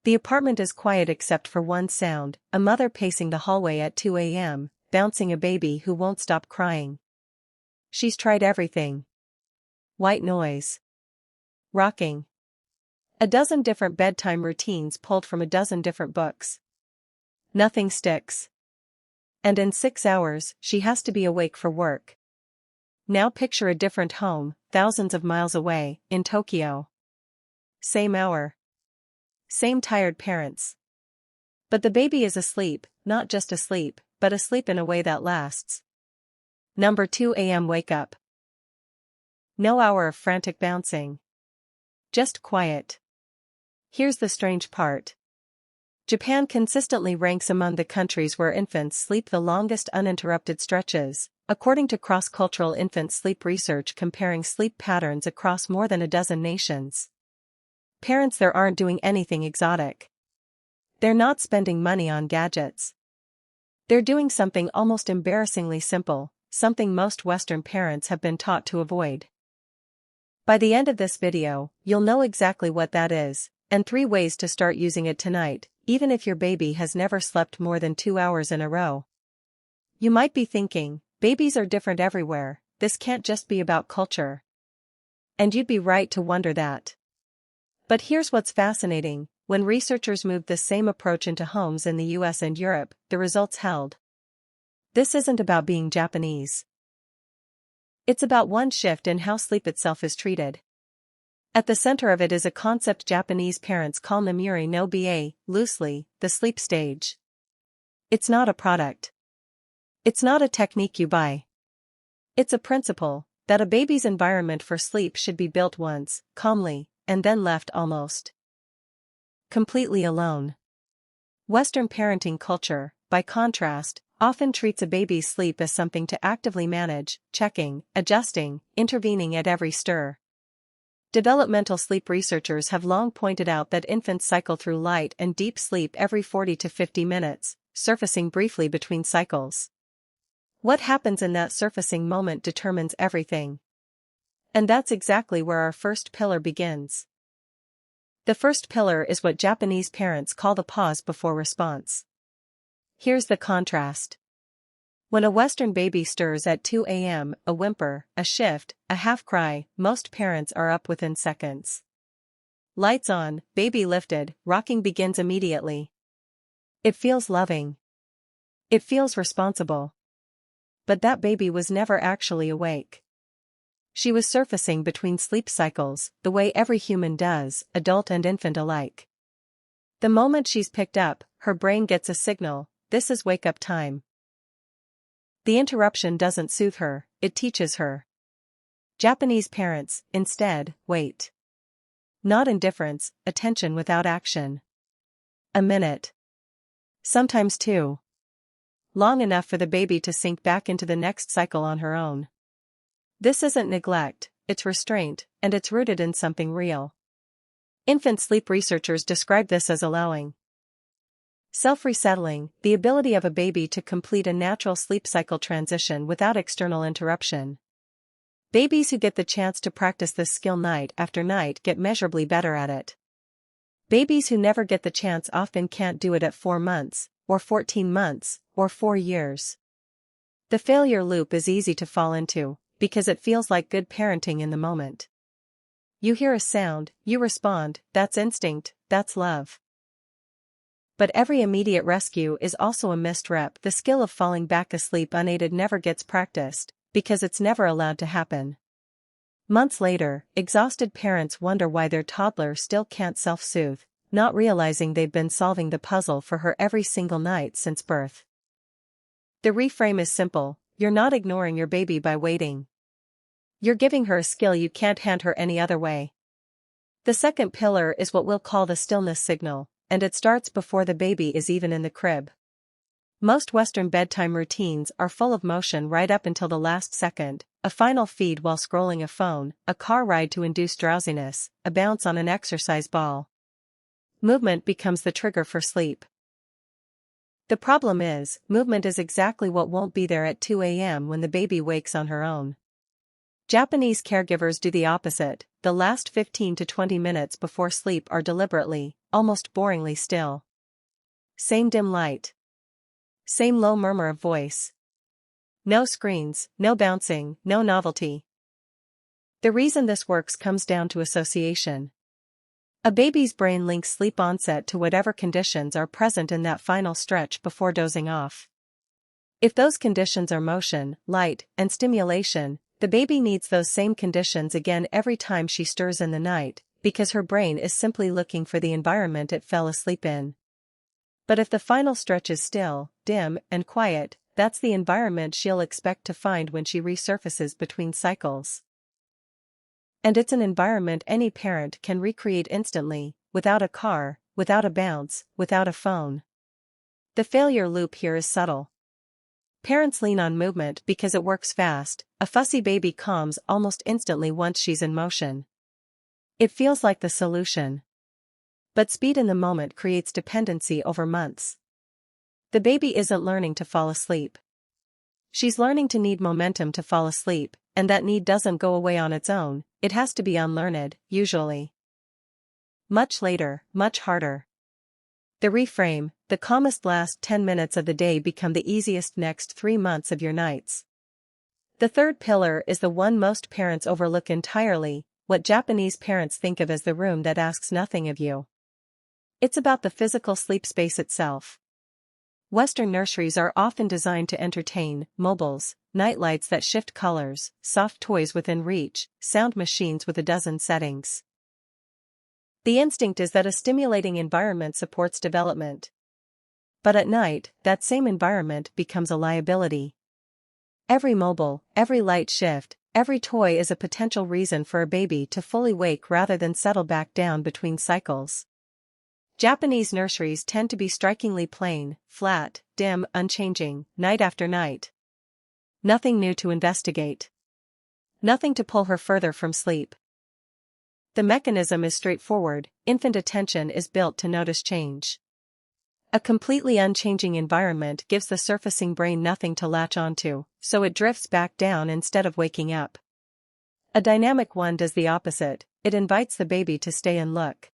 The apartment is quiet except for one sound, a mother pacing the hallway at 2 a.m., bouncing a baby who won't stop crying. She's tried everything. White noise. Rocking. A dozen different bedtime routines pulled from a dozen different books. Nothing sticks. And in 6 hours, she has to be awake for work. Now picture a different home, thousands of miles away, in Tokyo. Same hour. Same tired parents. But the baby is asleep, not just asleep, but asleep in a way that lasts. Number 2 a.m. wake up. No hour of frantic bouncing. Just quiet. Here's the strange part. Japan consistently ranks among the countries where infants sleep the longest uninterrupted stretches, according to cross-cultural infant sleep research comparing sleep patterns across more than a dozen nations. Parents there aren't doing anything exotic. They're not spending money on gadgets. They're doing something almost embarrassingly simple, something most Western parents have been taught to avoid. By the end of this video, you'll know exactly what that is, and 3 ways to start using it tonight, even if your baby has never slept more than 2 hours in a row. You might be thinking, babies are different everywhere, this can't just be about culture. And you'd be right to wonder that. But here's what's fascinating, when researchers moved the same approach into homes in the US and Europe, the results held. This isn't about being Japanese. It's about one shift in how sleep itself is treated. At the center of it is a concept Japanese parents call Namuri no Ba, loosely, the sleep stage. It's not a product. It's not a technique you buy. It's a principle, that a baby's environment for sleep should be built once, calmly, and then left almost completely alone. Western parenting culture, by contrast, often treats a baby's sleep as something to actively manage, checking, adjusting, intervening at every stir. Developmental sleep researchers have long pointed out that infants cycle through light and deep sleep every 40 to 50 minutes, surfacing briefly between cycles. What happens in that surfacing moment determines everything. And that's exactly where our first pillar begins. The first pillar is what Japanese parents call the pause before response. Here's the contrast. When a Western baby stirs at 2 a.m., a whimper, a shift, a half cry, most parents are up within seconds. Lights on, baby lifted, rocking begins immediately. It feels loving. It feels responsible. But that baby was never actually awake. She was surfacing between sleep cycles, the way every human does, adult and infant alike. The moment she's picked up, her brain gets a signal, this is wake-up time. The interruption doesn't soothe her, it teaches her. Japanese parents, instead, wait. Not indifference, attention without action. A minute. Sometimes 2. Long enough for the baby to sink back into the next cycle on her own. This isn't neglect, it's restraint, and it's rooted in something real. Infant sleep researchers describe this as allowing. Self-resettling, the ability of a baby to complete a natural sleep cycle transition without external interruption. Babies who get the chance to practice this skill night after night get measurably better at it. Babies who never get the chance often can't do it at 4 months, or 14 months, or 4 years. The failure loop is easy to fall into, because it feels like good parenting in the moment. You hear a sound, you respond, that's instinct, that's love. But every immediate rescue is also a missed rep. The skill of falling back asleep unaided never gets practiced, because it's never allowed to happen. Months later, exhausted parents wonder why their toddler still can't self-soothe, not realizing they've been solving the puzzle for her every single night since birth. The reframe is simple, you're not ignoring your baby by waiting. You're giving her a skill you can't hand her any other way. The second pillar is what we'll call the stillness signal, and it starts before the baby is even in the crib. Most Western bedtime routines are full of motion right up until the last second, a final feed while scrolling a phone, a car ride to induce drowsiness, a bounce on an exercise ball. Movement becomes the trigger for sleep. The problem is, movement is exactly what won't be there at 2 a.m. when the baby wakes on her own. Japanese caregivers do the opposite. The last 15 to 20 minutes before sleep are deliberately, almost boringly still. Same dim light. Same low murmur of voice. No screens, no bouncing, no novelty. The reason this works comes down to association. A baby's brain links sleep onset to whatever conditions are present in that final stretch before dozing off. If those conditions are motion, light, and stimulation, the baby needs those same conditions again every time she stirs in the night, because her brain is simply looking for the environment it fell asleep in. But if the final stretch is still, dim, and quiet, that's the environment she'll expect to find when she resurfaces between cycles. And it's an environment any parent can recreate instantly, without a car, without a bounce, without a phone. The failure loop here is subtle. Parents lean on movement because it works fast. A fussy baby calms almost instantly once she's in motion. It feels like the solution. But speed in the moment creates dependency over months. The baby isn't learning to fall asleep. She's learning to need momentum to fall asleep, and that need doesn't go away on its own, it has to be unlearned, usually. Much later, much harder. The reframe: the calmest last 10 minutes of the day become the easiest next 3 months of your nights. The third pillar is the one most parents overlook entirely, what Japanese parents think of as the room that asks nothing of you. It's about the physical sleep space itself. Western nurseries are often designed to entertain: mobiles, nightlights that shift colors, soft toys within reach, sound machines with a dozen settings. The instinct is that a stimulating environment supports development. But at night, that same environment becomes a liability. Every mobile, every light shift, every toy is a potential reason for a baby to fully wake rather than settle back down between cycles. Japanese nurseries tend to be strikingly plain, flat, dim, unchanging, night after night. Nothing new to investigate. Nothing to pull her further from sleep. The mechanism is straightforward: infant attention is built to notice change. A completely unchanging environment gives the surfacing brain nothing to latch onto, so it drifts back down instead of waking up. A dynamic one does the opposite: it invites the baby to stay and look.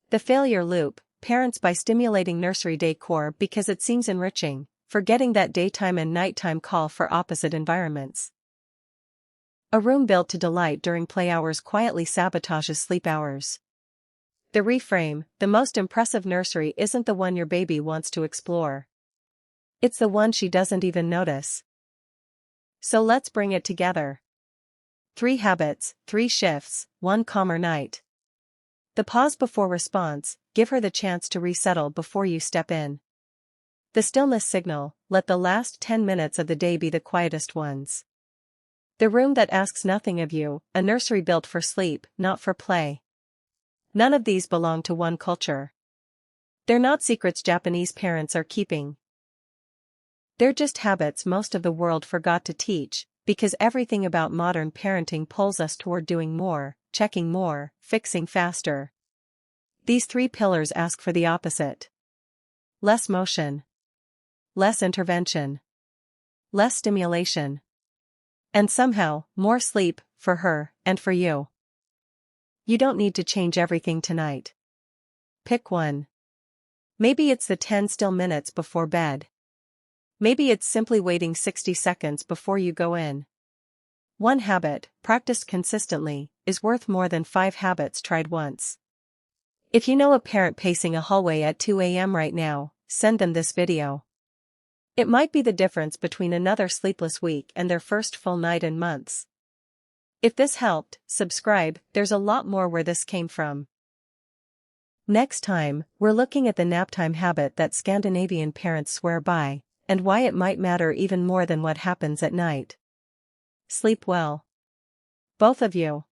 The failure loop: parents buy stimulating nursery decor because it seems enriching, forgetting that daytime and nighttime call for opposite environments. A room built to delight during play hours quietly sabotages sleep hours. The reframe: the most impressive nursery isn't the one your baby wants to explore. It's the one she doesn't even notice. So let's bring it together. 3 habits, 3 shifts, 1 calmer night. The pause before response: give her the chance to resettle before you step in. The stillness signal: let the last 10 minutes of the day be the quietest ones. The room that asks nothing of you: a nursery built for sleep, not for play. None of these belong to one culture. They're not secrets Japanese parents are keeping. They're just habits most of the world forgot to teach, because everything about modern parenting pulls us toward doing more, checking more, fixing faster. These 3 pillars ask for the opposite. Less motion. Less intervention. Less stimulation. And somehow, more sleep, for her, and for you. You don't need to change everything tonight. Pick one. Maybe it's the 10 still minutes before bed. Maybe it's simply waiting 60 seconds before you go in. One habit, practiced consistently, is worth more than 5 habits tried once. If you know a parent pacing a hallway at 2 a.m. right now, send them this video. It might be the difference between another sleepless week and their first full night in months. If this helped, subscribe. There's a lot more where this came from. Next time, we're looking at the naptime habit that Scandinavian parents swear by, and why it might matter even more than what happens at night. Sleep well. Both of you.